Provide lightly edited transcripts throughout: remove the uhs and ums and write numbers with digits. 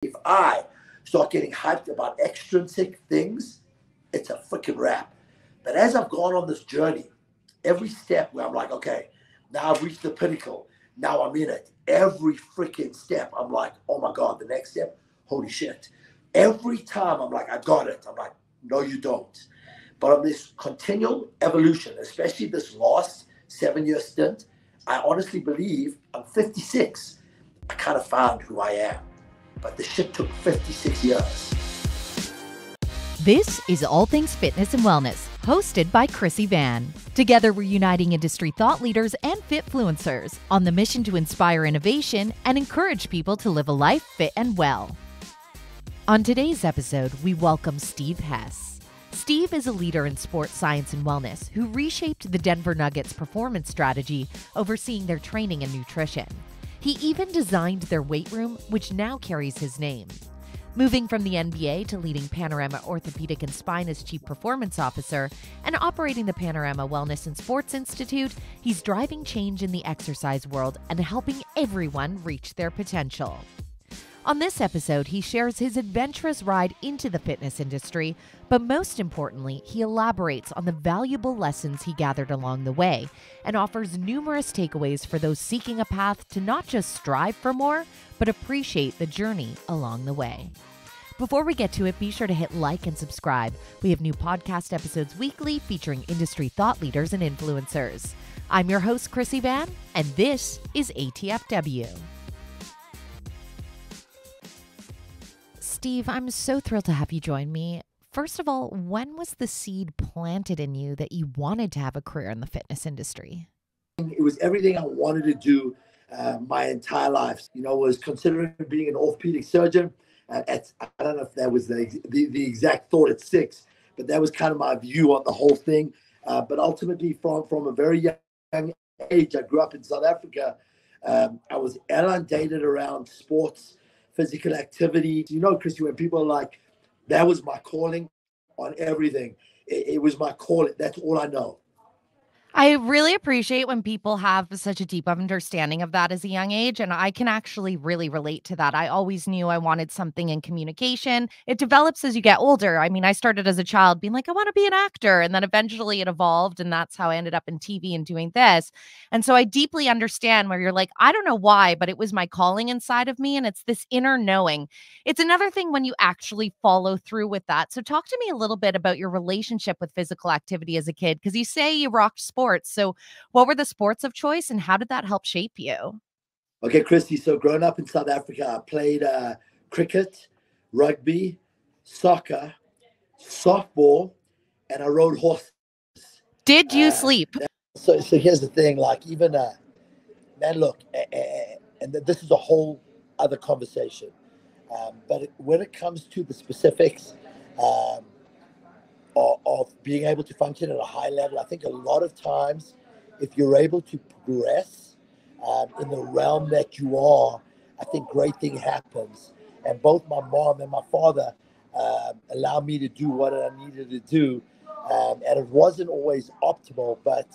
If I start getting hyped about extrinsic things, it's a freaking wrap. But as I've gone on this journey, every step where I'm like, okay, now I've reached the pinnacle, now I'm in it. Every freaking step, I'm like, oh my God, the next step, holy shit. Every time I'm like, I got it. I'm like, no, you don't. But on this continual evolution, especially this last 7-year stint, I honestly believe I'm 56. I kind of found who I am. But the shit took 56 years. This is All Things Fitness and Wellness, hosted by Krissy Vann. Together, we're uniting industry thought leaders and fitfluencers on the mission to inspire innovation and encourage people to live a life fit and well. On today's episode, we welcome Steve Hess. Steve is a leader in sports science and wellness who reshaped the Denver Nuggets performance strategy, overseeing their training and nutrition. He even designed their weight room, which now carries his name. Moving from the NBA to leading Panorama Orthopedic and Spine as Chief Performance Officer and operating the Panorama Wellness and Sports Institute, he's driving change in the exercise world and helping everyone reach their potential. On this episode, he shares his adventurous ride into the fitness industry, but most importantly, he elaborates on the valuable lessons he gathered along the way and offers numerous takeaways for those seeking a path to not just strive for more, but appreciate the journey along the way. Before we get to it, be sure to hit like and subscribe. We have new podcast episodes weekly featuring industry thought leaders and influencers. I'm your host, Krissy Vann, and this is ATFW. Steve, I'm so thrilled to have you join me. First of all, when was the seed planted in you that you wanted to have a career in the fitness industry? It was everything I wanted to do my entire life. Was considering being an orthopedic surgeon. I don't know if that was the exact thought at 6, but that was kind of my view on the whole thing. But ultimately, from a very young age, I grew up in South Africa. I was inundated around sports, physical activity. Krissy, when people are like, that was my calling on everything. It was my calling. That's all I know. I really appreciate when people have such a deep understanding of that as a young age, and I can actually really relate to that. I always knew I wanted something in communication. It develops as you get older. I mean, I started as a child being like, I want to be an actor, and then eventually it evolved, and that's how I ended up in TV and doing this. And so I deeply understand where you're like, I don't know why, but it was my calling inside of me, and it's this inner knowing. It's another thing when you actually follow through with that. So talk to me a little bit about your relationship with physical activity as a kid, because you say you rocked sports. So what were the sports of choice and how did that help shape you? Okay, Krissy. So growing up in South Africa, I played cricket, rugby, soccer, softball, and I rode horses. Did you sleep? So here's the thing, like even, man, look, and this is a whole other conversation. But when it comes to the specifics, of being able to function at a high level, I think a lot of times, if you're able to progress in the realm that you are, I think great thing happens. And both my mom and my father allowed me to do what I needed to do. And it wasn't always optimal, but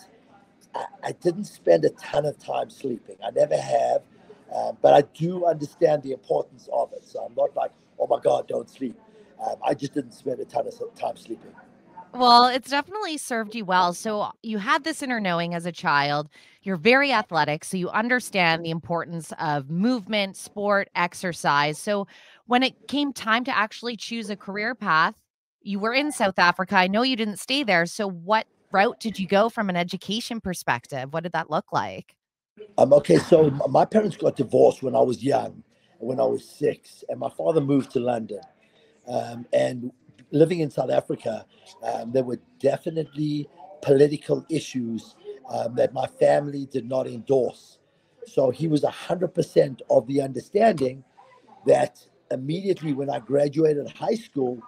I didn't spend a ton of time sleeping. I never have, but I do understand the importance of it. So I'm not like, oh my God, don't sleep. I just didn't spend a ton of time sleeping. Well, it's definitely served you well. So you had this inner knowing as a child. You're very athletic, so you understand the importance of movement, sport, exercise. So when it came time to actually choose a career path, you were in South Africa. I know you didn't stay there. So what route did you go from an education perspective? What did that look like? Okay, so my parents got divorced when I was young, when I was 6, and my father moved to London. And living in South Africa, there were definitely political issues that my family did not endorse. So he was 100% of the understanding that immediately when I graduated high school,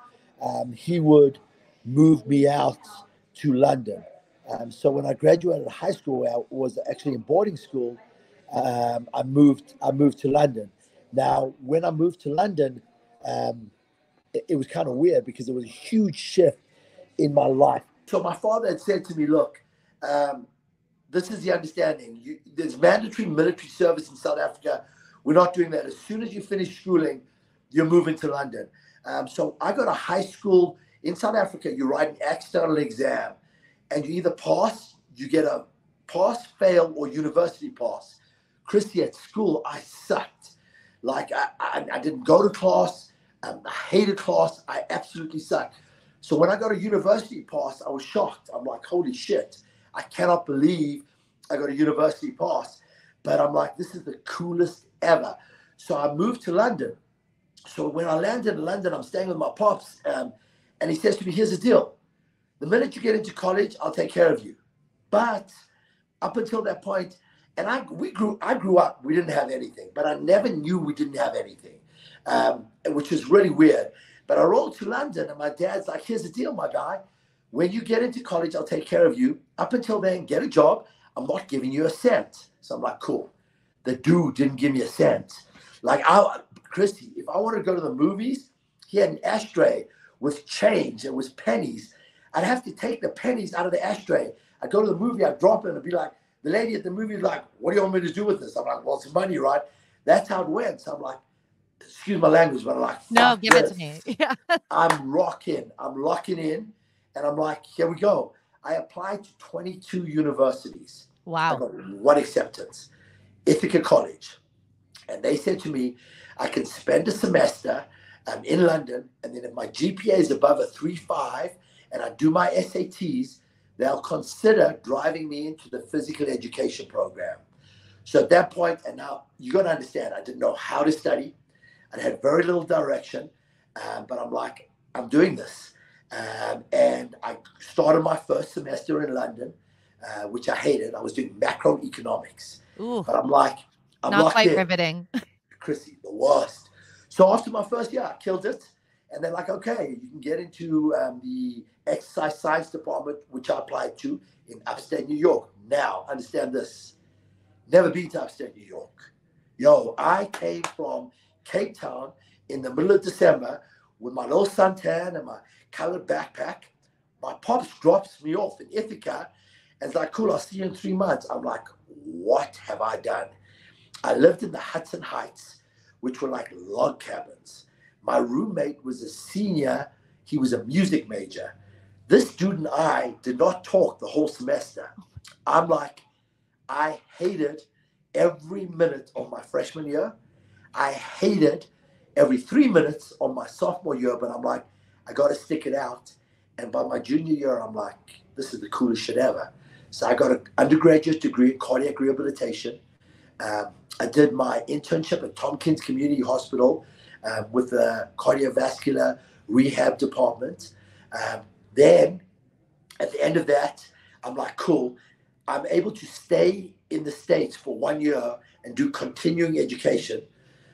he would move me out to London. So when I graduated high school, I was actually in boarding school. I moved to London. Now, when I moved to London, it was kind of weird because it was a huge shift in my life. So my father had said to me, look, this is the understanding. There's mandatory military service in South Africa. We're not doing that. As soon as you finish schooling, you're moving to London. So I got a high school in South Africa. You write an external exam, and you either pass, you get a pass, fail, or university pass. Krissy, at school, I sucked. Like I didn't go to class. I hated class. I absolutely sucked. So when I got a university pass, I was shocked. I'm like, holy shit, I cannot believe I got a university pass. But I'm like, this is the coolest ever. So I moved to London. So when I landed in London, I'm staying with my pops, and he says to me, here's the deal. The minute you get into college, I'll take care of you. But up until that point, and I grew up, we didn't have anything, but I never knew we didn't have anything, which is really weird. But I rolled to London, and my dad's like, here's the deal, my guy. When you get into college, I'll take care of you. Up until then, get a job. I'm not giving you a cent. So I'm like, cool. The dude didn't give me a cent. Like, Krissy, if I wanted to go to the movies, he had an ashtray with change and with pennies. I'd have to take the pennies out of the ashtray. I'd go to the movie, I'd drop it, and I'd be like, the lady at the movie is like, what do you want me to do with this? I'm like, well, it's money, right? That's how it went. So I'm like, excuse my language, but I'm like, no, give this. It to me. Yeah. I'm locking in, and I'm like, here we go. I applied to 22 universities. Wow. I got one acceptance, Ithaca College. And they said to me, I can spend a semester in London, and then if my GPA is above a 3.5 and I do my SATs, they'll consider driving me into the physical education program. So at that point, and now you got to understand, I didn't know how to study. I had very little direction, but I'm like, I'm doing this. And I started my first semester in London, which I hated. I was doing macroeconomics. Ooh, but I'm like, I'm not locked quite in. riveting. Krissy, the worst. So after my first year, I killed it. And they're like, okay, you can get into the exercise science department, which I applied to in upstate New York. Now, understand this. Never been to upstate New York. Yo, I came from Cape Town in the middle of December with my little suntan and my colored backpack. My pops drops me off in Ithaca and it's like, cool, I'll see you in 3 months. I'm like, what have I done? I lived in the Hudson Heights, which were like log cabins. My roommate was a senior. He was a music major. This dude and I did not talk the whole semester. I'm like, I hated every minute of my freshman year. I hated every 3 minutes of my sophomore year, but I'm like, I got to stick it out. And by my junior year, I'm like, this is the coolest shit ever. So I got an undergraduate degree in cardiac rehabilitation. I did my internship at Tompkins Community Hospital with the cardiovascular rehab department. Then at the end of that, I'm like, cool. I'm able to stay in the States for 1 year and do continuing education.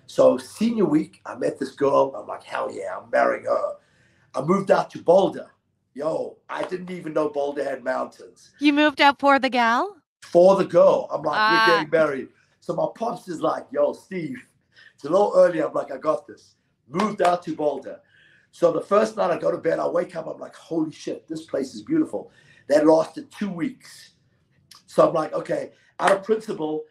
So senior week, I met this girl. I'm like, hell yeah, I'm marrying her. I moved out to Boulder. Yo, I didn't even know Boulder had mountains. You moved out for the gal? For the girl. I'm like, we're getting married. So my pops is like, yo, Steve, it's a little early. I'm like, I got this. Moved out to Boulder. So the first night I go to bed, I wake up, I'm like, holy shit, this place is beautiful. That lasted 2 weeks. So I'm like, okay, out of principle,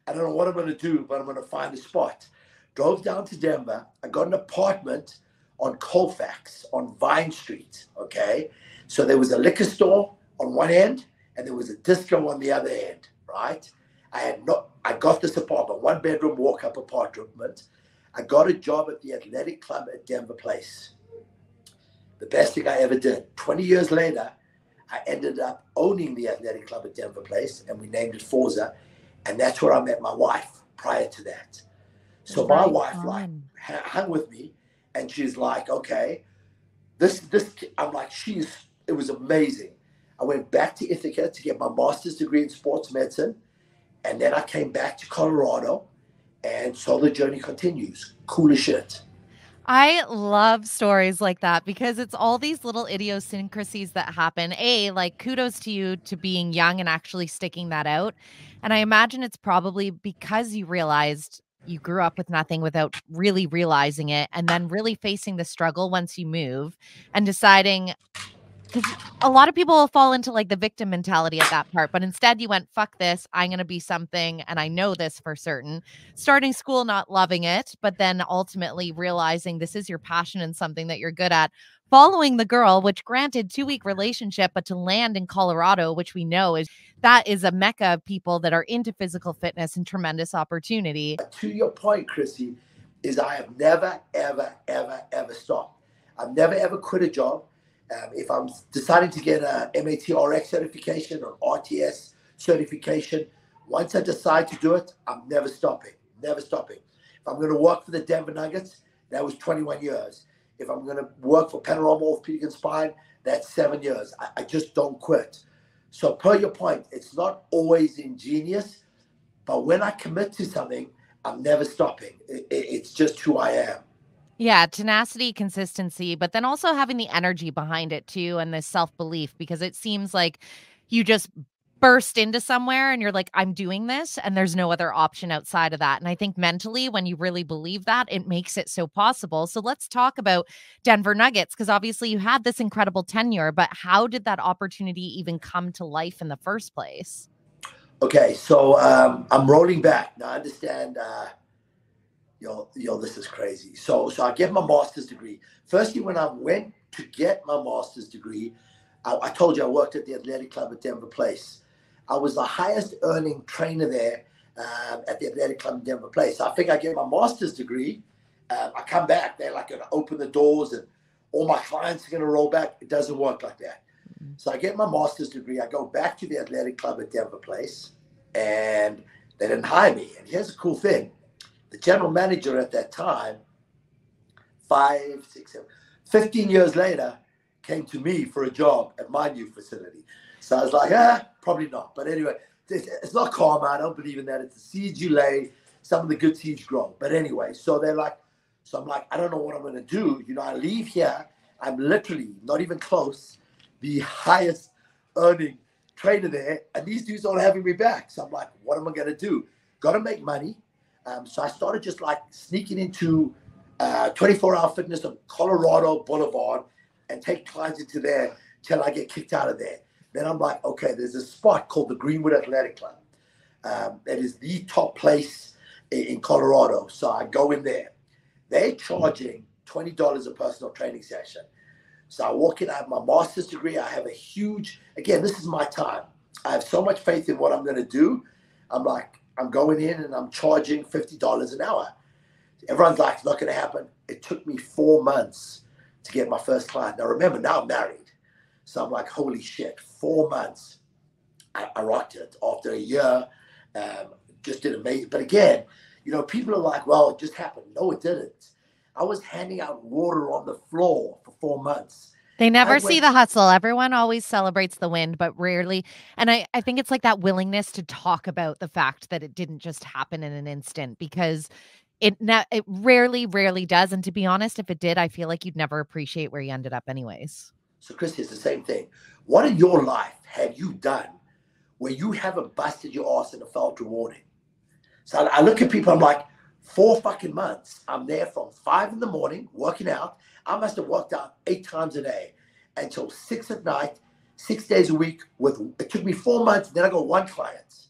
I don't know what I'm going to do, but I'm going to find a spot. Drove down to Denver. I got an apartment on Colfax on Vine Street, okay? So there was a liquor store on one end and there was a disco on the other end, right? I got this apartment, 1 bedroom walk-up apartment. I got a job at the athletic club at Denver Place. The best thing I ever did. 20 years later, I ended up owning the athletic club at Denver Place and we named it Forza. And that's where I met my wife prior to that. So my wife like hung with me and she's like, okay, I'm like, it was amazing. I went back to Ithaca to get my master's degree in sports medicine. And then I came back to Colorado and so the journey continues. Cool as shit. I love stories like that because it's all these little idiosyncrasies that happen. Like kudos to you to being young and actually sticking that out. And I imagine it's probably because you realized you grew up with nothing without really realizing it and then really facing the struggle once you move and deciding because a lot of people will fall into like the victim mentality at that part, but instead you went, fuck this, I'm going to be something, and I know this for certain. Starting school, not loving it, but then ultimately realizing this is your passion and something that you're good at. Following the girl, which granted 2-week relationship, but to land in Colorado, which we know is a mecca of people that are into physical fitness and tremendous opportunity. To your point, Krissy, is I have never, ever, ever, ever stopped. I've never, ever quit a job. If I'm deciding to get a MATRX certification or RTS certification, once I decide to do it, I'm never stopping, never stopping. If I'm going to work for the Denver Nuggets, that was 21 years. If I'm going to work for Panorama Orthopedic and Spine, that's 7 years. I just don't quit. So per your point, it's not always ingenious, but when I commit to something, I'm never stopping. It's just who I am. Yeah, tenacity, consistency, but then also having the energy behind it too, and the self-belief, because it seems like you just burst into somewhere and you're like, I'm doing this, and there's no other option outside of that. And I think mentally, when you really believe that, it makes it so possible. So let's talk about Denver Nuggets, because obviously you had this incredible tenure, but how did that opportunity even come to life in the first place? Okay, so I'm rolling back. Now I understand, this is crazy. So I get my master's degree. Firstly, when I went to get my master's degree, I told you I worked at the athletic club at Denver Place. I was the highest earning trainer there at the athletic club in Denver Place. So I think I get my master's degree. I come back, they're like going to open the doors and all my clients are going to roll back. It doesn't work like that. So I get my master's degree. I go back to the athletic club at Denver Place, and they didn't hire me. And here's the cool thing. The general manager at that time, 15 years later, came to me for a job at my new facility. So I was like, probably not. But anyway, it's not karma. I don't believe in that. It's the seeds you lay. Some of the good seeds grow. But anyway, so I'm like, I don't know what I'm going to do. I leave here. I'm literally not even close, the highest earning trainer there. And these dudes aren't having me back. So I'm like, what am I going to do? Got to make money. So I started just like sneaking into 24-hour fitness on Colorado Boulevard and take clients into there till I get kicked out of there. Then I'm like, okay, there's a spot called the Greenwood Athletic Club. That is the top place in Colorado. So I go in there. They're charging $20 a personal training session. So I walk in, I have my master's degree. I have again, this is my time. I have so much faith in what I'm going to do. I'm like, I'm going in and I'm charging $50 an hour. Everyone's like, it's not going to happen. It took me 4 months to get my first client. Now, remember, now I'm married. So I'm like, holy shit, 4 months. I rocked it. After a year, just did amazing. But again, people are like, well, it just happened. No, it didn't. I was handing out water on the floor for 4 months. They never see the hustle. Everyone always celebrates the win, but rarely. And I think it's like that willingness to talk about the fact that it didn't just happen in an instant, because it rarely does. And to be honest, if it did, I feel like you'd never appreciate where you ended up anyways. So Krissy, it's the same thing. What in your life have you done where you haven't busted your ass and it felt rewarding? So I look at people, I'm like, 4 fucking months. I'm there from 5 in the morning working out. I must have worked out 8 times a day until 6 at night, 6 days a week. It took me 4 months, and then I got 1 client.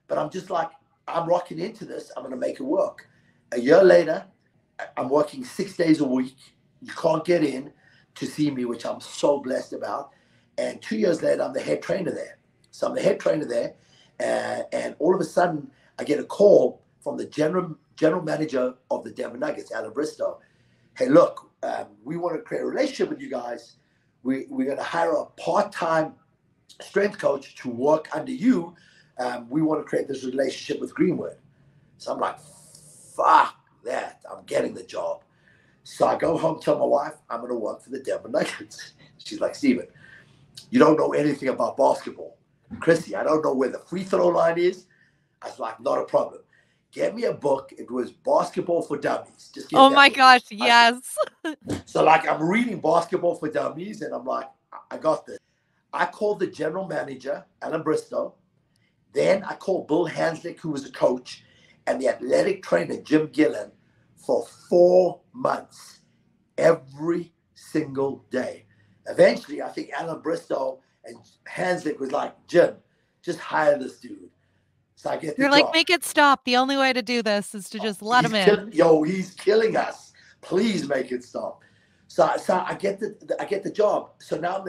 But I'm just like, I'm rocking into this. I'm going to make it work. A year later, I'm working 6 days a week. You can't get in to see me, which I'm so blessed about. And 2 years later, I'm the head trainer there. So I'm the head trainer there. And all of a sudden, I get a call from the general manager of the Denver Nuggets, Alan Bristow. Hey, look, we want to create a relationship with you guys. We're going to hire a part-time strength coach to work under you. We want to create this relationship with Greenwood. So I'm like, fuck that. I'm getting the job. So I go home, tell my wife, I'm going to work for the Denver Nuggets. She's like, Steven, you don't know anything about basketball. Krissy, I don't know where the free throw line is. I was like, not a problem. Get me a book. It was Basketball for Dummies. Oh my gosh, yes. So like I'm reading Basketball for Dummies and I'm like, I got this. I called the general manager, Alan Bristow. Then I called Bill Hanslick, who was a coach, and the athletic trainer, Jim Gillen, for 4 months, every single day. Eventually, I think Alan Bristow and Hanslick was like, Jim, just hire this dude. So I get the You're like, job. make it stop. The only way to do this is to just let him in. He's killing us. Please make it stop. So I get the job. So now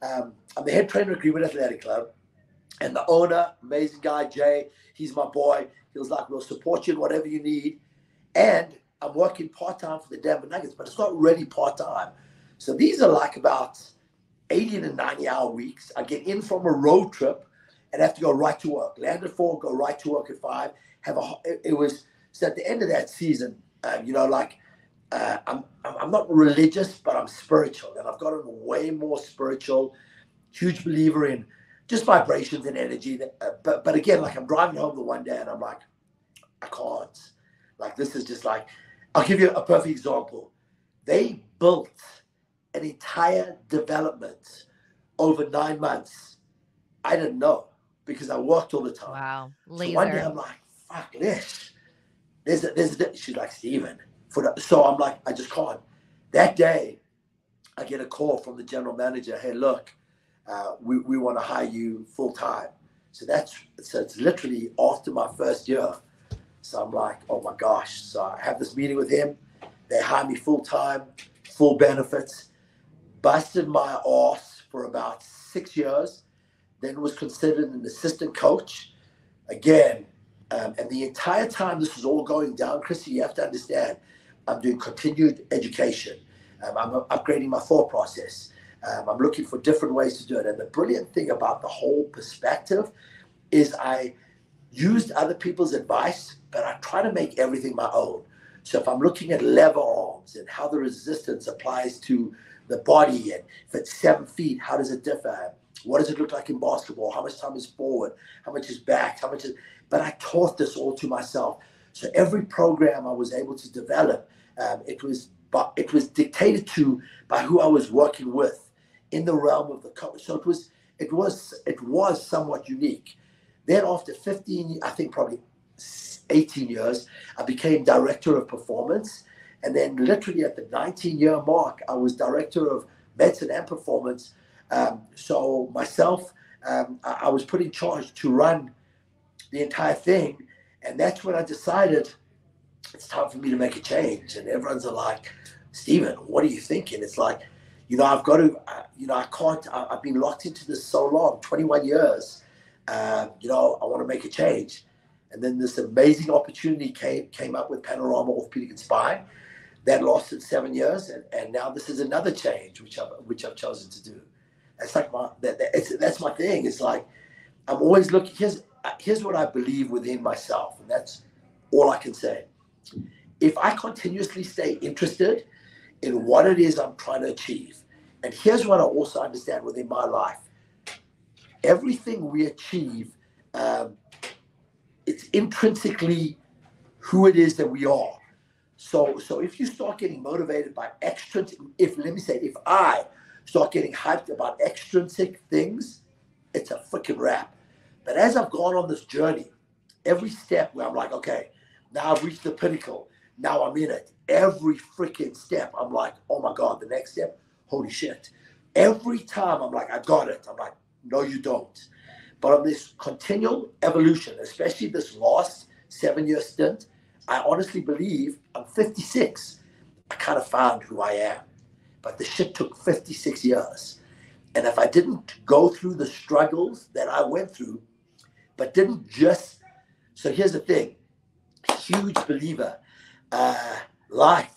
I'm the head trainer at Greenwood Athletic Club, and the owner, amazing guy, Jay, he's my boy. He was like, we'll support you in whatever you need. And I'm working part-time for the Denver Nuggets, but it's not really part-time. So these are like about 80 to 90-hour weeks. I get in from a road trip and have to go right to work. Land at 4, go right to work at 5. So at the end of that season, I'm not religious, but I'm spiritual, and I've gotten way more spiritual. Huge believer in just vibrations and energy. But again, like I'm driving home the one day and I'm like, I can't. Like this is just like, I'll give you a perfect example. They built an entire development over 9 months. I didn't know because I worked all the time. Wow. So one day I'm like, fuck this. She's like, Steven. So I'm like, I just can't. That day, I get a call from the general manager. Hey, look, we want to hire you full time. So it's literally after my first year. So I'm like, oh my gosh. So I have this meeting with him. They hire me full time, full benefits. Busted my ass for about 6 years. Then was considered an assistant coach again. And the entire time this was all going down, Krissy, you have to understand, I'm doing continued education. I'm upgrading my thought process. I'm looking for different ways to do it. And the brilliant thing about the whole perspective is I used other people's advice, but I try to make everything my own. So if I'm looking at lever arms and how the resistance applies to the body, and if it's 7 feet, how does it differ? What does it look like in basketball? How much time is forward? How much is back? But I taught this all to myself. So every program I was able to develop, it was dictated to by who I was working with in the realm of the coach. So it was somewhat unique. Then after 15, I think probably 18 years, I became director of performance. And then literally at the 19-year mark, I was director of medicine and performance. So myself, I was put in charge to run the entire thing. And that's when I decided it's time for me to make a change. And everyone's like, Steven, what are you thinking? It's like, I've got to, I can't, I've been locked into this so long, 21 years. I want to make a change. And then this amazing opportunity came up with Panorama Orthopedic and Spine. That lasted 7 years. And now this is another change, which I've chosen to do. It's like that's my thing. It's like, I'm always looking, here's what I believe within myself. And that's all I can say. If I continuously stay interested in what it is I'm trying to achieve, and here's what I also understand within my life, everything we achieve, it's intrinsically who it is that we are. So if you start getting motivated by extrinsic, if I start getting hyped about extrinsic things, it's a freaking wrap. But as I've gone on this journey, every step where I'm like, okay, now I've reached the pinnacle, now I'm in it. Every freaking step, I'm like, oh my God, the next step, holy shit. Every time I'm like, I got it. I'm like, no, you don't. But on this continual evolution, especially this last 7-year stint, I honestly believe I'm 56. I kind of found who I am. But the shit took 56 years. And if I didn't go through the struggles that I went through, but didn't just, so here's the thing, huge believer, life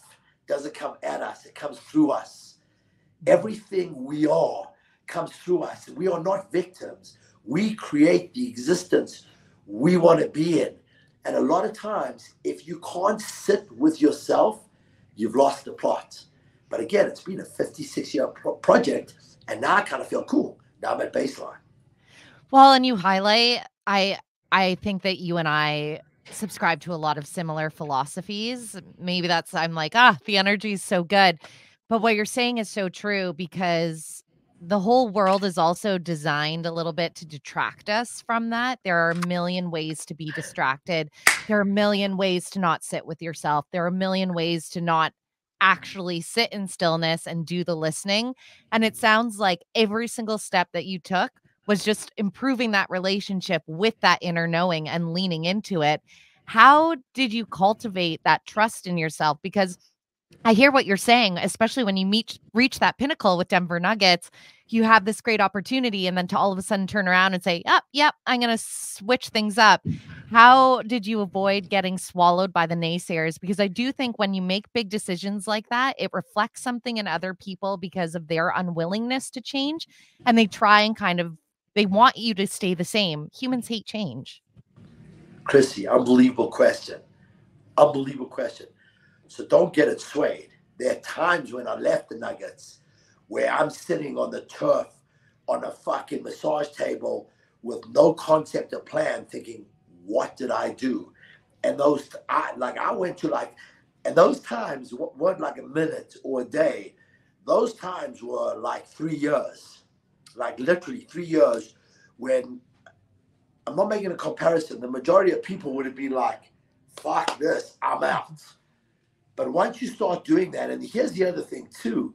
doesn't come at us, it comes through us. Everything we are comes through us. We are not victims. We create the existence we want to be in. And a lot of times, if you can't sit with yourself, you've lost the plot. But again, it's been a 56-year project, and now I kind of feel cool. Now I'm at baseline. Well, and you highlight, I think that you and I subscribe to a lot of similar philosophies. Maybe that's, I'm like, the energy is so good. But what you're saying is so true, because the whole world is also designed a little bit to detract us from that. There are a million ways to be distracted. There are a million ways to not sit with yourself. There are a million ways to not actually sit in stillness and do the listening. And it sounds like every single step that you took was just improving that relationship with that inner knowing and leaning into it. How did you cultivate that trust in yourself? Because I hear what you're saying, especially when you reach that pinnacle with Denver Nuggets, you have this great opportunity and then to all of a sudden turn around and say, "Oh, yep, I'm going to switch things up." How did you avoid getting swallowed by the naysayers? Because I do think when you make big decisions like that, it reflects something in other people because of their unwillingness to change, and they try and they want you to stay the same. Humans hate change. Krissy, unbelievable question. Unbelievable question. So don't get it swayed. There are times when I left the Nuggets where I'm sitting on the turf on a fucking massage table with no concept or plan, thinking, what did I do? And I went to and those times weren't like a minute or a day. Those times were like 3 years, like literally 3 years, when I'm not making a comparison. The majority of people would have been like, fuck this, I'm out. But once you start doing that, and here's the other thing too,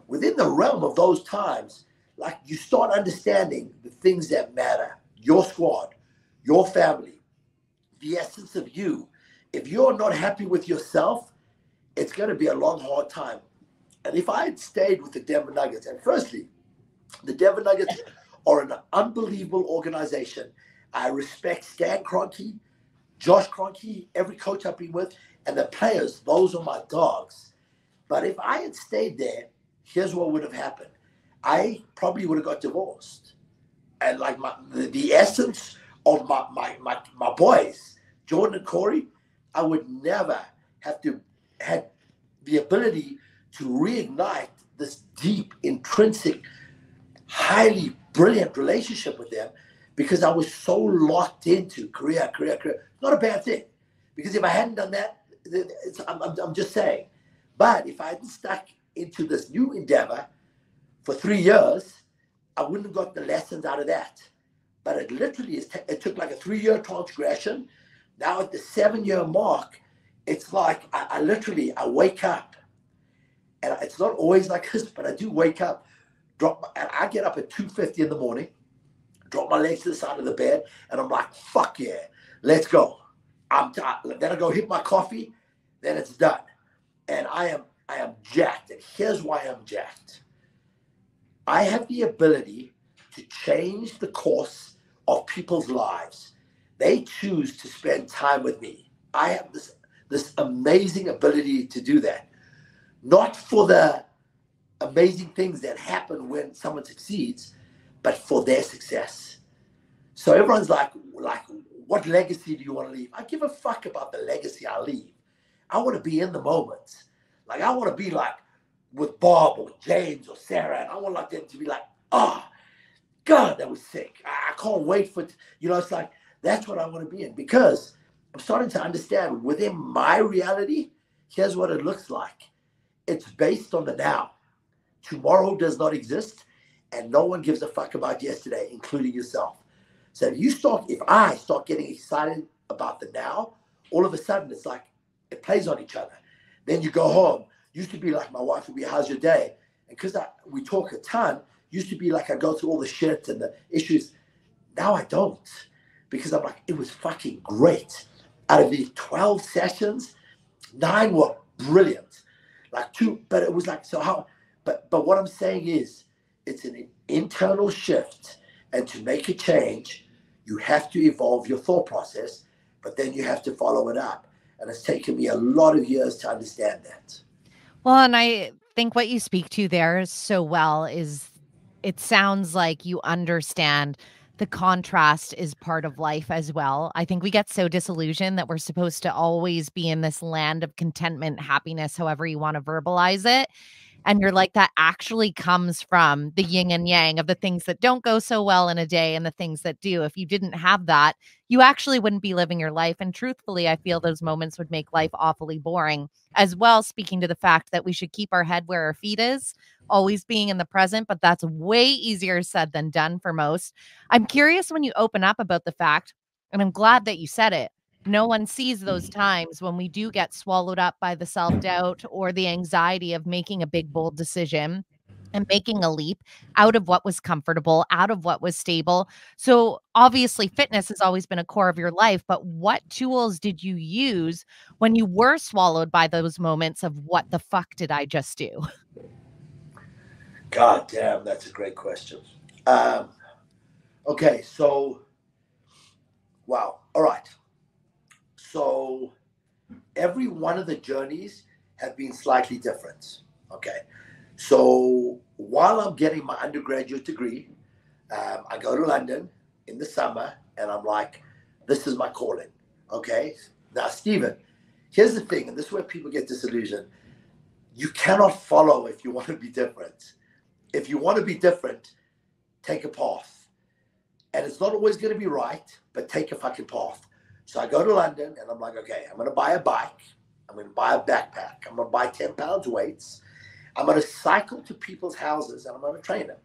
within the realm of those times, like you start understanding the things that matter, your squad, your family, the essence of you. If you're not happy with yourself, it's going to be a long, hard time. And if I had stayed with the Denver Nuggets, and firstly, the Denver Nuggets are an unbelievable organization. I respect Stan Kroenke, Josh Kroenke, every coach I've been with, and the players, those are my dogs. But if I had stayed there, here's what would have happened. I probably would have got divorced. And like the essence of my boys, Jordan and Corey, I would never have had the ability to reignite this deep, intrinsic, highly brilliant relationship with them because I was so locked into career. Not a bad thing, because if I hadn't done that, I'm just saying. But if I hadn't stuck into this new endeavor for 3 years, I wouldn't have got the lessons out of that. But it literally it took like a 3-year transgression. Now at the 7-year mark, it's like I wake up, and it's not always like this, but I do wake up, and I get up at 2:50 in the morning, drop my legs to the side of the bed, and I'm like, fuck yeah, let's go. Then I go hit my coffee, then it's done. And I am jacked. And here's why I'm jacked. I have the ability to change the course of people's lives. They choose to spend time with me. I have this amazing ability to do that. Not for the amazing things that happen when someone succeeds, but for their success. So everyone's like, what legacy do you want to leave? I give a fuck about the legacy I leave. I want to be in the moment. Like, I want to be like with Bob or James or Sarah, and I want them to be like, oh, God, that was sick. I can't wait for it. It's like, that's what I want to be in, because I'm starting to understand within my reality, here's what it looks like. It's based on the now. Tomorrow does not exist, and no one gives a fuck about yesterday, including yourself. So if I start getting excited about the now, all of a sudden it's like it plays on each other. Then you go home. Used to be like my wife would be, how's your day? And because we talk a ton, used to be like I go through all the shit and the issues. Now I don't, because I'm like, it was fucking great. Out of these 12 sessions, 9 were brilliant. Like 2, but it was like, so how? But what I'm saying is, it's an internal shift. And to make a change, you have to evolve your thought process, but then you have to follow it up. And it's taken me a lot of years to understand that. Well, and I think what you speak to there so well is it sounds like you understand the contrast is part of life as well. I think we get so disillusioned that we're supposed to always be in this land of contentment, happiness, however you want to verbalize it. And you're like, that actually comes from the yin and yang of the things that don't go so well in a day and the things that do. If you didn't have that, you actually wouldn't be living your life. And truthfully, I feel those moments would make life awfully boring as well. Speaking to the fact that we should keep our head where our feet is, always being in the present, but that's way easier said than done for most. I'm curious when you open up about the fact, and I'm glad that you said it, No one sees those times when we do get swallowed up by the self-doubt or the anxiety of making a big, bold decision and making a leap out of what was comfortable, out of what was stable. So obviously fitness has always been a core of your life, but what tools did you use when you were swallowed by those moments of what the fuck did I just do? God damn, that's a great question. Okay, so, wow. All right. So every one of the journeys have been slightly different. Okay. So while I'm getting my undergraduate degree, I go to London in the summer and I'm like, this is my calling. Okay. Now, Stephen, here's the thing, and this is where people get disillusioned. You cannot follow if you want to be different. If you want to be different, take a path. And it's not always going to be right, but take a fucking path. So I go to London and I'm like, okay, I'm going to buy a bike. I'm going to buy a backpack. I'm going to buy 10 pounds weights. I'm going to cycle to people's houses and I'm going to train them.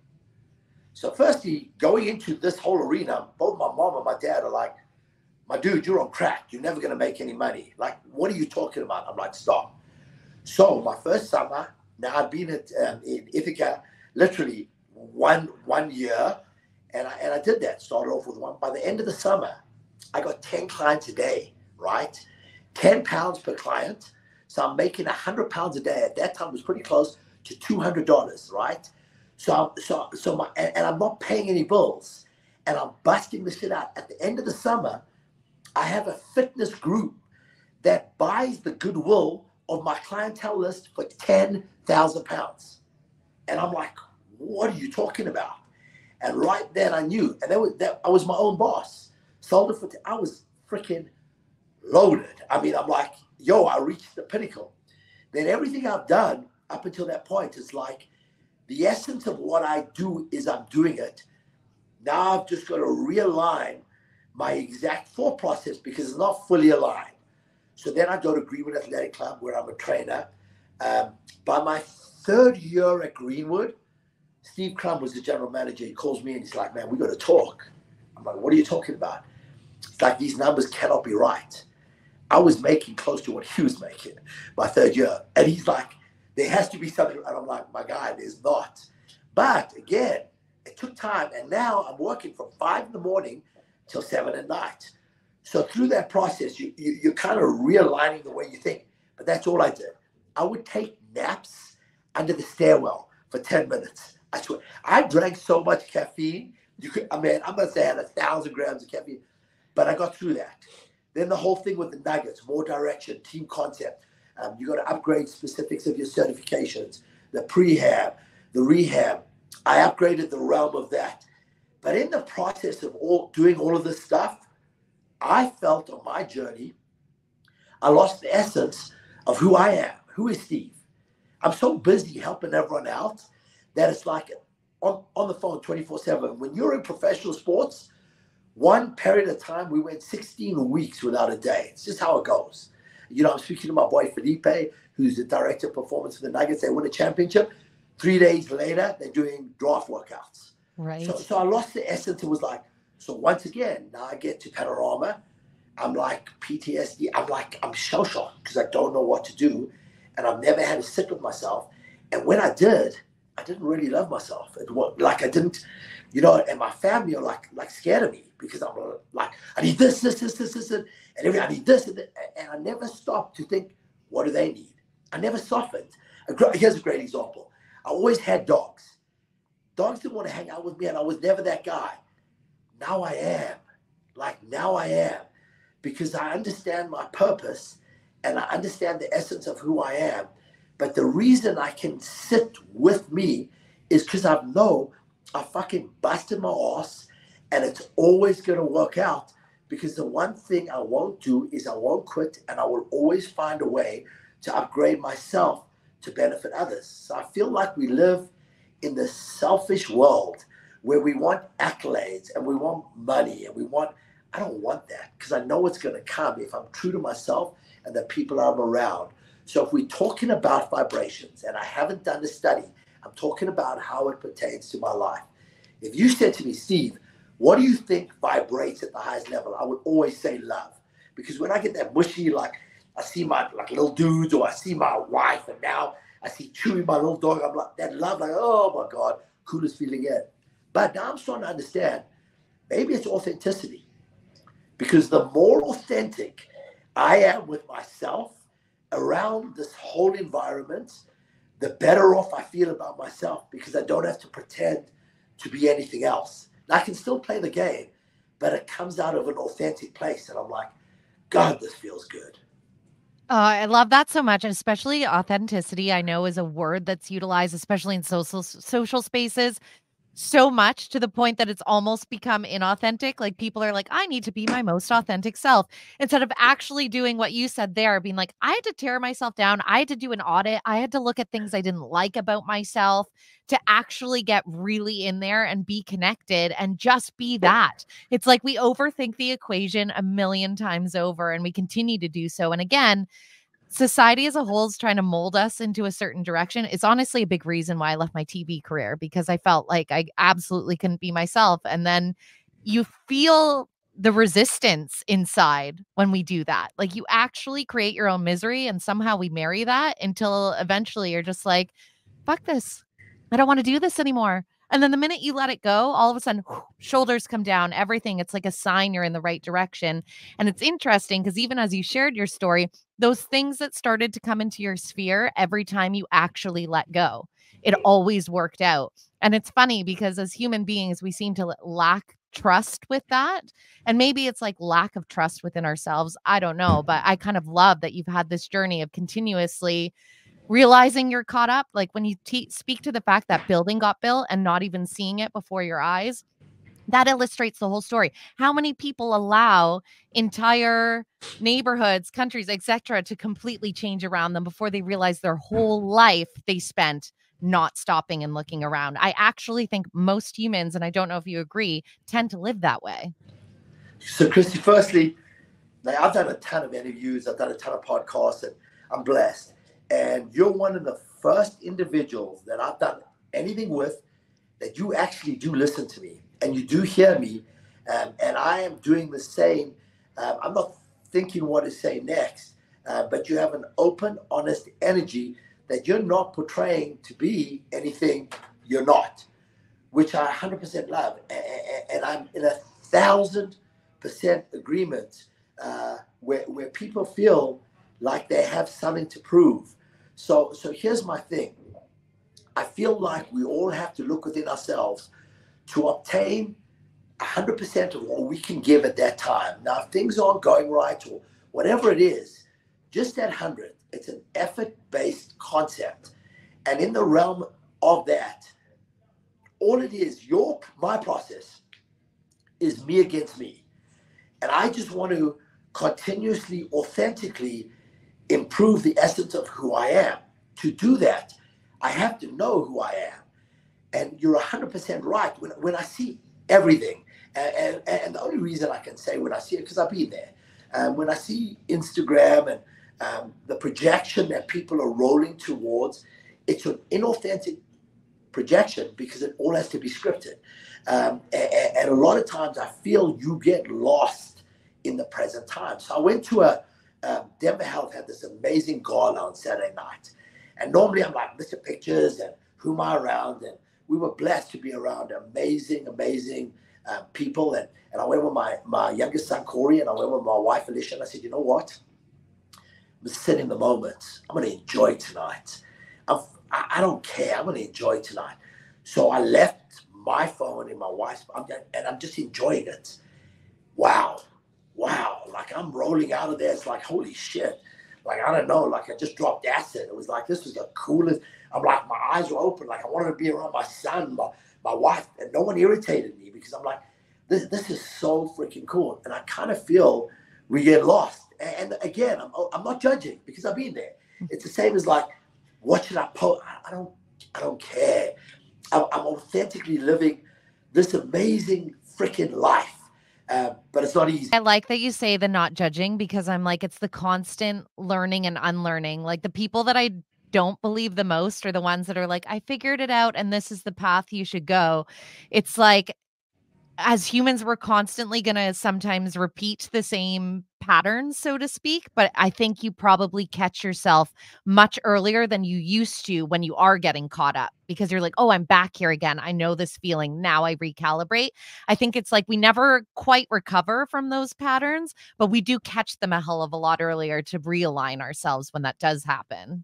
So firstly, going into this whole arena, both my mom and my dad are like, my dude, you're on crack. You're never going to make any money. Like, what are you talking about? I'm like, stop. So my first summer, now I've been in Ithaca literally one year. And I did that, started off with one. By the end of the summer, I got 10 clients a day, right? 10 pounds per client. So I'm making 100 pounds a day. At that time, it was pretty close to $200, right? And I'm not paying any bills. And I'm busting the shit out. At the end of the summer, I have a fitness group that buys the goodwill of my clientele list for 10,000 pounds. And I'm like, what are you talking about? And right then I knew, and I was my own boss. Sold it for, I was freaking loaded. I mean, I'm like, yo, I reached the pinnacle. Then everything I've done up until that point is like, the essence of what I do is I'm doing it. Now I've just got to realign my exact thought process because it's not fully aligned. So then I go to Greenwood Athletic Club where I'm a trainer. By my third year at Greenwood, Steve Crum was the general manager. He calls me and he's like, man, we got to talk. I'm like, what are you talking about? It's like, these numbers cannot be right. I was making close to what he was making my third year. And he's like, there has to be something. And I'm like, my guy, there's not. But again, it took time. And now I'm working from 5 in the morning till 7 at night. So through that process, you're kind of realigning the way you think. But that's all I did. I would take naps under the stairwell for 10 minutes. I swear, I drank so much caffeine. I must have had 1,000 grams of caffeine, but I got through that. Then the whole thing with the nuggets, more direction, team concept. You got to upgrade specifics of your certifications, the prehab, the rehab. I upgraded the realm of that. But in the process of doing all of this stuff, I felt on my journey, I lost the essence of who I am. Who is Steve? I'm so busy helping everyone out that it's like on the phone 24/7. When you're in professional sports, one period of time, we went 16 weeks without a day. It's just how it goes. You know, I'm speaking to my boy Felipe, who's the director of performance for the Nuggets. They win a championship. 3 days later, they're doing draft workouts. Right. So I lost the essence. It was like, so once again, now I get to Panorama. I'm like PTSD. I'm shell-shocked because I don't know what to do. And I've never had to sit with myself. And when I didn't really love myself. It was like I didn't, you know, and my family are like scared of me because I'm like, I need this, and everything. I need this, and I never stopped to think, what do they need? I never softened. Here's a great example. I always had dogs. Dogs didn't want to hang out with me, and I was never that guy. Now I am. Because I understand my purpose, and I understand the essence of who I am. But the reason I can sit with me is because I know I fucking busted my ass and it's always going to work out, because the one thing I won't do is I won't quit, and I will always find a way to upgrade myself to benefit others. So I feel like we live in this selfish world where we want accolades and we want money and I don't want that, because I know it's going to come if I'm true to myself and the people I'm around. So if we're talking about vibrations, and I haven't done the study, I'm talking about how it pertains to my life. If you said to me, Steve, what do you think vibrates at the highest level? I would always say love, Because when I get that mushy, like I see my like little dudes, or I see my wife, and now I see Chewy, my little dog, I'm like, that love, like, oh my God, coolest feeling yet. But now I'm starting to understand, maybe it's authenticity. Because the more authentic I am with myself around this whole environment, the better off I feel about myself, because I don't have to pretend to be anything else. And I can still play the game, but it comes out of an authentic place. And I'm like, God, this feels good. I love that so much, and especially authenticity, I know is a word that's utilized, especially in social spaces, so much to the point that it's almost become inauthentic. Like people are like, I need to be my most authentic self instead of actually doing what you said there, being like, I had to tear myself down. I had to do an audit. I had to look at things I didn't like about myself to actually get really in there and be connected and just be that. It's like we overthink the equation a million times over, and we continue to do so. And again, society as a whole is trying to mold us into a certain direction. It's honestly a big reason why I left my TV career, because I felt like I absolutely couldn't be myself. And then you feel the resistance inside when we do that. Like you actually create your own misery, and somehow we marry that until eventually you're just like, fuck this. I don't want to do this anymore. And then the minute you let it go, all of a sudden, shoulders come down, everything. It's like a sign you're in the right direction. And it's interesting because even as you shared your story, those things that started to come into your sphere every time you actually let go, it always worked out. And it's funny because as human beings, we seem to lack trust with that. And maybe it's like lack of trust within ourselves. I don't know. But I kind of love that you've had this journey of continuously realizing you're caught up. Like when you speak to the fact that building got built and not even seeing it before your eyes, that illustrates the whole story. How many people allow entire neighborhoods, countries, etc., to completely change around them before they realize their whole life they spent not stopping and looking around? I actually think most humans, and I don't know if you agree, tend to live that way. So, Krissy, firstly, like, I've done a ton of interviews, I've done a ton of podcasts, and I'm blessed. And you're one of the first individuals that I've done anything with that you actually do listen to me and you do hear me. And I am doing the same. I'm not thinking what to say next, but you have an open, honest energy that you're not portraying to be anything you're not, which I 100% love. And I'm in 1,000% agreement where people feel like they have something to prove. So here's my thing. I feel like we all have to look within ourselves to obtain 100% of what we can give at that time. Now, if things aren't going right or whatever it is, just that 100, it's an effort-based concept. And in the realm of that, all it is, my process is me against me. And I just want to continuously, authentically improve the essence of who I am. To do that, I have to know who I am. And you're 100% right. When I see everything, and the only reason I can say when I see it, because I've been there, when I see Instagram and the projection that people are rolling towards, it's an inauthentic projection because it all has to be scripted. And a lot of times I feel you get lost in the present time. So I went to Denver Health had this amazing gala on Saturday night. And normally I'm like, Mr. Pictures and who am I around? And we were blessed to be around amazing people. And I went with my youngest son, Corey, and I went with my wife, Alicia. And I said, you know what? I'm sit in the moment. I'm going to enjoy tonight. I don't care. I'm going to enjoy tonight. So I left my phone in my wife's, and I'm just enjoying it. Wow. Like I'm rolling out of there. It's like, holy shit. Like, I don't know, like I just dropped acid. It was like, this was the coolest. I'm like, my eyes were open. Like I wanted to be around my son, my wife, and no one irritated me because I'm like, this is so freaking cool. And I kind of feel we get lost. And again, I'm not judging because I've been there. It's the same as like, what should I post? I don't care. I'm authentically living this amazing freaking life. But it's not easy. I like that you say the not judging, because I'm like, it's the constant learning and unlearning. Like the people that I don't believe the most are the ones that are like, I figured it out and this is the path you should go. It's like, as humans, we're constantly going to sometimes repeat the same patterns, so to speak, but I think you probably catch yourself much earlier than you used to when you are getting caught up because you're like, oh, I'm back here again. I know this feeling. Now I recalibrate. I think it's like we never quite recover from those patterns, but we do catch them a hell of a lot earlier to realign ourselves when that does happen.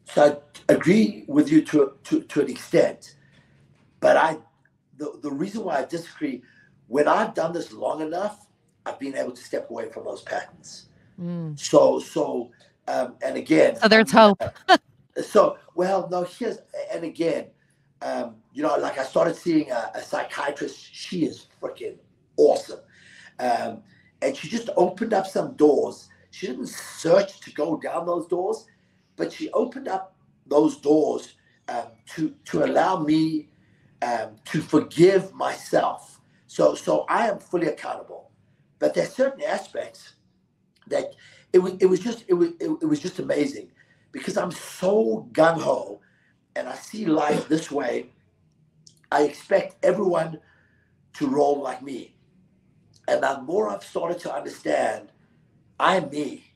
So I agree with you to an extent, but the reason why I disagree, when I've done this long enough, I've been able to step away from those patterns. And again, so there's hope. Well, no, and again, like I started seeing a psychiatrist. She is freaking awesome. And she just opened up some doors. She didn't search to go down those doors, but she opened up those doors to allow me to forgive myself. So I am fully accountable. But there's certain aspects that it was just amazing because I'm so gung-ho and I see life this way. I expect everyone to roll like me. And the more I've started to understand, I'm me.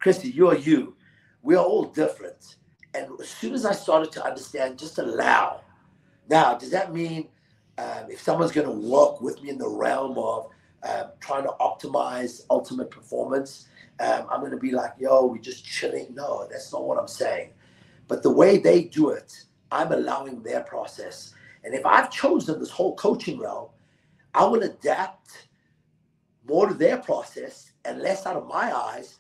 Krissy, you're you. We are all different. And as soon as I started to understand, just allow. Now, does that mean if someone's going to work with me in the realm of trying to optimize ultimate performance, I'm going to be like, yo, we're just chilling? No, that's not what I'm saying. But the way they do it, I'm allowing their process. And if I've chosen this whole coaching realm, I will adapt more to their process and less out of my eyes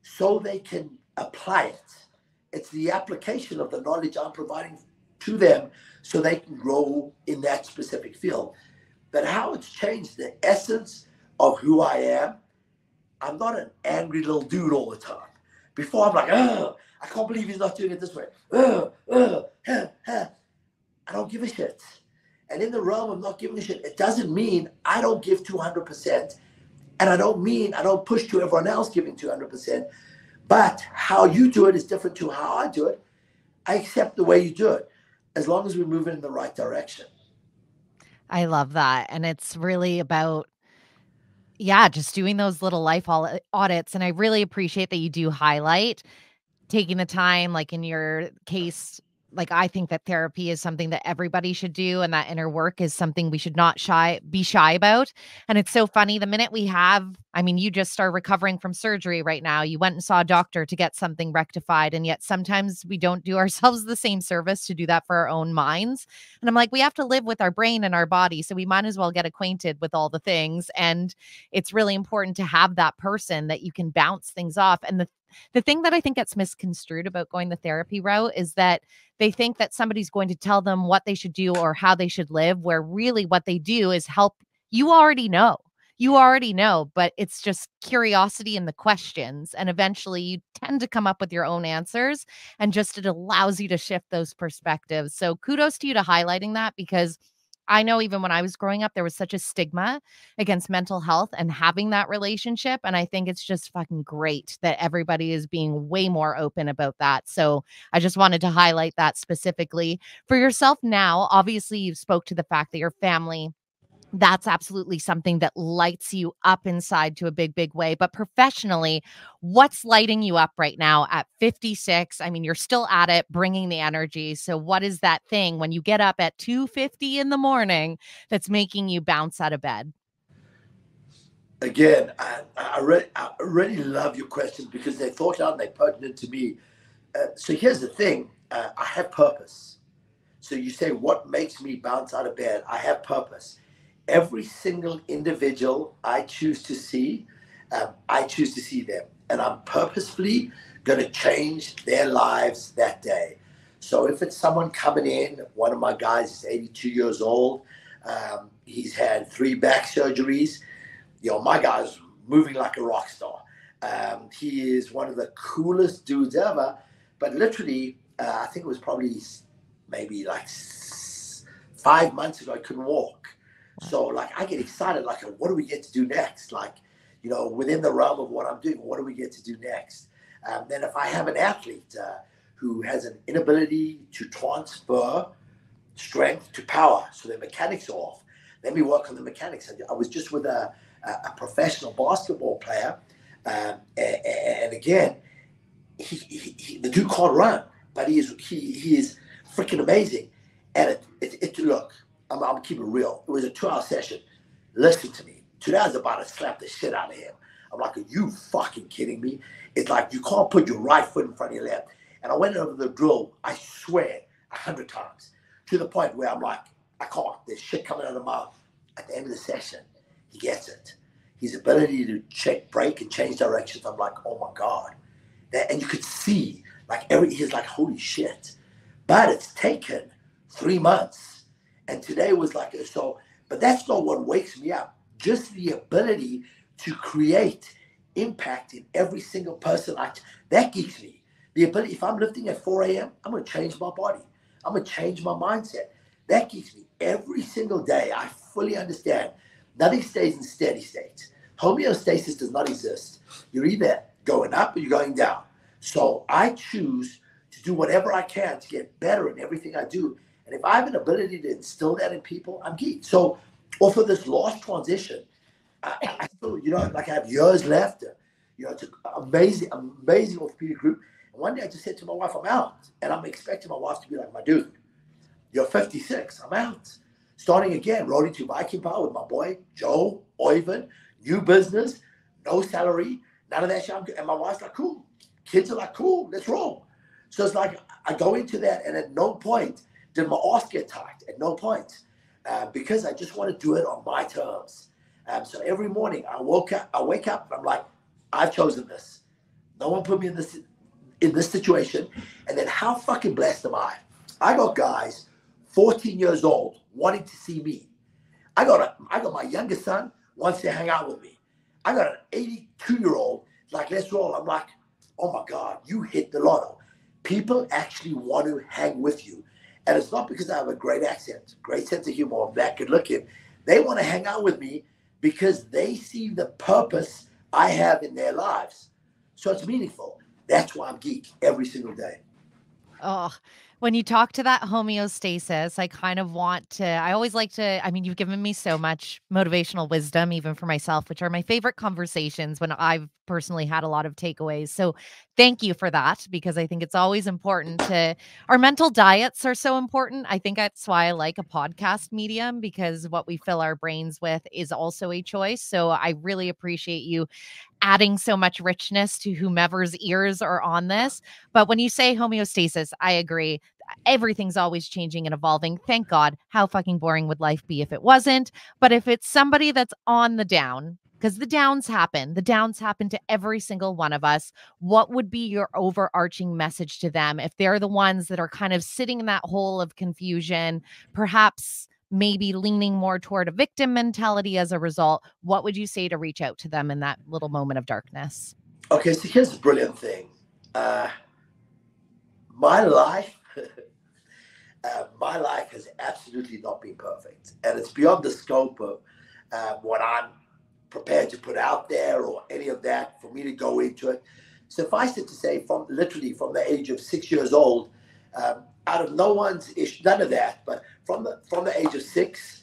so they can apply it. It's the application of the knowledge I'm providing to them so they can grow in that specific field. But how it's changed the essence of who I am, I'm not an angry little dude all the time. Before I'm like, oh, I can't believe he's not doing it this way. I don't give a shit. And in the realm of not giving a shit, it doesn't mean I don't give 200%. And I don't mean I don't push to everyone else giving 200%. But how you do it is different to how I do it. I accept the way you do it, as long as we move in the right direction. I love that. And it's really about, yeah, just doing those little life audits. And I really appreciate that you do highlight taking the time, like in your case. Like, I think that therapy is something that everybody should do, and that inner work is something we should not be shy about. And it's so funny, the minute you just are recovering from surgery right now. You went and saw a doctor to get something rectified, and yet sometimes we don't do ourselves the same service to do that for our own minds. And I'm like, we have to live with our brain and our body, so we might as well get acquainted with all the things. And it's really important to have that person that you can bounce things off. And the thing that I think gets misconstrued about going the therapy route is that they think that somebody's going to tell them what they should do or how they should live, where really what they do is help. You already know, but it's just curiosity in the questions. And eventually you tend to come up with your own answers, and just it allows you to shift those perspectives. So kudos to you to highlighting that, because I know even when I was growing up, there was such a stigma against mental health and having that relationship. And I think it's just fucking great that everybody is being way more open about that. So I just wanted to highlight that specifically for yourself. Now, obviously, you spoke to the fact that your family, that's absolutely something that lights you up inside to a big, big way. But professionally, what's lighting you up right now at 56? I mean, you're still at it, bringing the energy. So what is that thing when you get up at 2:50 in the morning that's making you bounce out of bed? Again, I really love your questions because they're thought out and they're pertinent to me. So here's the thing. I have purpose. So you say, what makes me bounce out of bed? I have purpose. Every single individual I choose to see them. And I'm purposefully going to change their lives that day. So if it's someone coming in, one of my guys is 82 years old. He's had 3 back surgeries. My guy's moving like a rock star. He is one of the coolest dudes ever. But literally, I think it was probably maybe like 5 months ago, I couldn't walk. So like I get excited, like what do we get to do next? Like, within the realm of what I'm doing, what do we get to do next? Then if I have an athlete who has an inability to transfer strength to power, so their mechanics are off, let me work on the mechanics. I was just with a a professional basketball player. And again, the dude can't run, but he is freaking amazing. And look, I'm keeping it real. It was a 2-hour session. Listen to me. Today I was about to slap the shit out of him. I'm like, are you fucking kidding me? It's like you can't put your right foot in front of your left. And I went over the drill, I swear, 100 times, to the point where I'm like, I can't. There's shit coming out of my mouth. At the end of the session, he gets it. His ability to check, break, and change directions. I'm like, oh my God. And you could see, he's like, holy shit. But it's taken 3 months. And today was like, so, but that's not what wakes me up. Just the ability to create impact in every single person. That geeks me. The ability, if I'm lifting at 4 a.m., I'm going to change my body. I'm going to change my mindset. That geeks me. Every single day, I fully understand. Nothing stays in steady state. Homeostasis does not exist. You're either going up or you're going down. So I choose to do whatever I can to get better in everything I do. And if I have an ability to instill that in people, I'm geeked. So off of this last transition, I still, I have years left. It's an amazing orthopedic group. And one day I just said to my wife, I'm out. And I'm expecting my wife to be like, my dude, you're 56, I'm out. Starting again, rolling to Viking Power with my boy, Joe, Oyvind, new business, no salary, none of that shit. And my wife's like, cool. Kids are like, cool, let's roll. So it's like, I go into that, and at no point did my ass get tight, at no point, because I just want to do it on my terms. So every morning I wake up and I'm like, I've chosen this. No one put me in this situation. And then how fucking blessed am I? I got guys 14 years old wanting to see me. I got my youngest son wants to hang out with me. I got an 82-year-old like, let's roll. I'm like, oh my God, you hit the lotto. People actually want to hang with you. And it's not because I have a great accent, great sense of humor, I'm that good looking. They want to hang out with me because they see the purpose I have in their lives. So it's meaningful. That's why I'm geek every single day. Oh, when you talk to that homeostasis, I always like to, you've given me so much motivational wisdom, even for myself, which are my favorite conversations when I've personally had a lot of takeaways. So thank you for that, because I think it's always important our mental diets are so important. I think that's why I like a podcast medium, because what we fill our brains with is also a choice. So I really appreciate you adding so much richness to whomever's ears are on this. But when you say homeostasis, I agree. Everything's always changing and evolving. Thank God. How fucking boring would life be if it wasn't? But if it's somebody that's on the down, because the downs happen to every single one of us, what would be your overarching message to them if they're the ones that are kind of sitting in that hole of confusion, perhaps maybe leaning more toward a victim mentality as a result? What would you say to reach out to them in that little moment of darkness? Okay, so here's the brilliant thing. My life has absolutely not been perfect. And it's beyond the scope of what I'm prepared to put out there or any of that for me to go into it. Suffice it to say, from the age of 6 years old, out of no one's issue, none of that, but from the age of 6,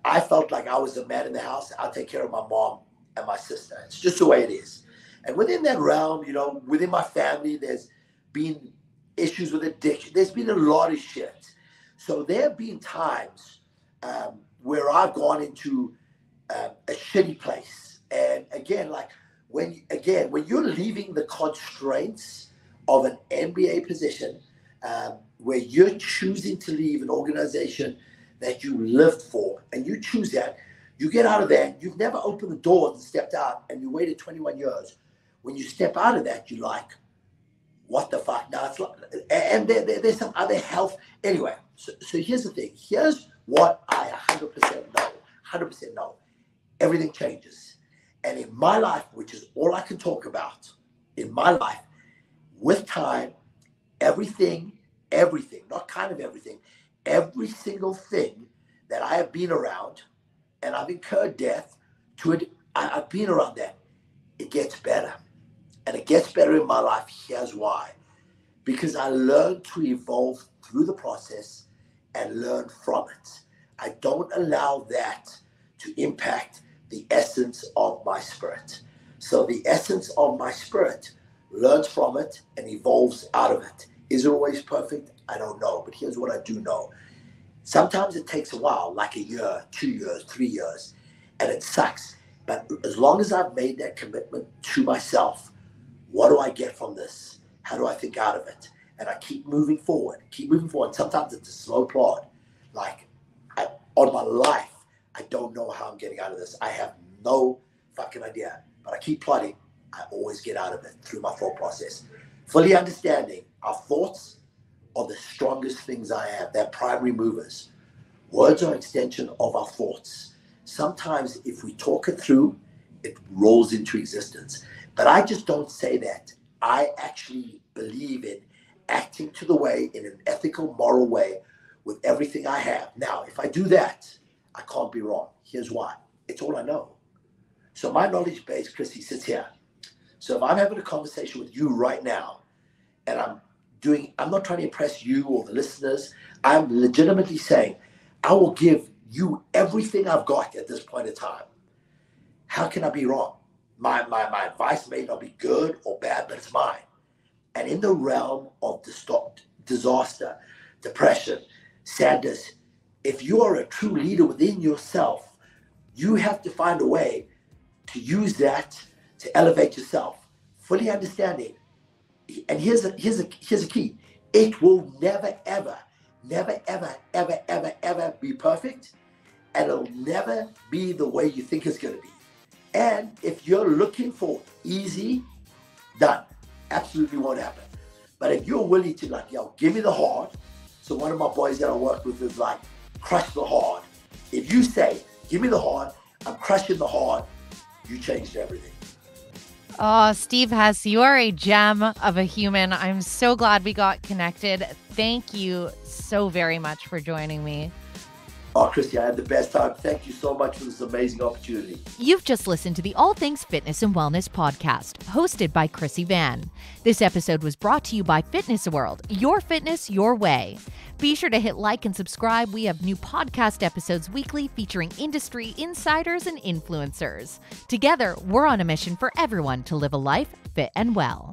I felt like I was the man in the house. I'll take care of my mom and my sister. It's just the way it is. And within that realm, within my family, there's been issues with addiction. There's been a lot of shit. So there have been times where I've gone into a shitty place. And again, when you're leaving the constraints of an MBA position, where you're choosing to leave an organization that you lived for, and you choose that, you get out of there, you've never opened the doors and stepped out, and you waited 21 years. When you step out of that, you're like, what the fuck? Now it's like, and there's some other health. Anyway, so here's the thing. Here's what I 100% know. Everything changes. And in my life, which is all I can talk about, in my life, with time, everything, not kind of everything, every single thing that I have been around, and I've incurred death to it, I've been around that. It gets better. And it gets better in my life. Here's why. Because I learned to evolve through the process and learn from it. I don't allow that to impact the essence of my spirit. So the essence of my spirit learns from it and evolves out of it. Is it always perfect? I don't know, but here's what I do know. Sometimes it takes a while, like a year, 2 years, 3 years, and it sucks. But as long as I've made that commitment to myself, what do I get from this? How do I think out of it? And I keep moving forward. Sometimes it's a slow plod. Like, on my life, I don't know how I'm getting out of this. I have no fucking idea. But I keep plodding. I always get out of it through my thought process. Fully understanding our thoughts are the strongest things I have. They're primary movers. Words are an extension of our thoughts. Sometimes if we talk it through, it rolls into existence. But I just don't say that. I actually believe in acting to the way in an ethical, moral way with everything I have. Now, if I do that, I can't be wrong. Here's why. It's all I know. So my knowledge base, Krissy, sits here. So if I'm having a conversation with you right now, and I'm not trying to impress you or the listeners, I'm legitimately saying, I will give you everything I've got at this point in time. How can I be wrong? My advice may not be good or bad, but it's mine. And in the realm of disaster, depression, sadness, if you are a true leader within yourself, you have to find a way to use that to elevate yourself. Fully understanding. And here's a key. It will never, ever be perfect. And it'll never be the way you think it's going to be. And if you're looking for easy, done. Absolutely won't happen. But if you're willing to give me the hard. So one of my boys that I work with is like, crush the hard. If you say, give me the hard, I'm crushing the hard, you changed everything. Oh, Steve Hess, you are a gem of a human. I'm so glad we got connected. Thank you so very much for joining me. Oh, Krissy, I had the best time. Thank you so much for this amazing opportunity. You've just listened to the All Things Fitness and Wellness podcast, hosted by Krissy Vann. This episode was brought to you by Fitness World, your fitness, your way. Be sure to hit like and subscribe. We have new podcast episodes weekly featuring industry insiders and influencers. Together, we're on a mission for everyone to live a life fit and well.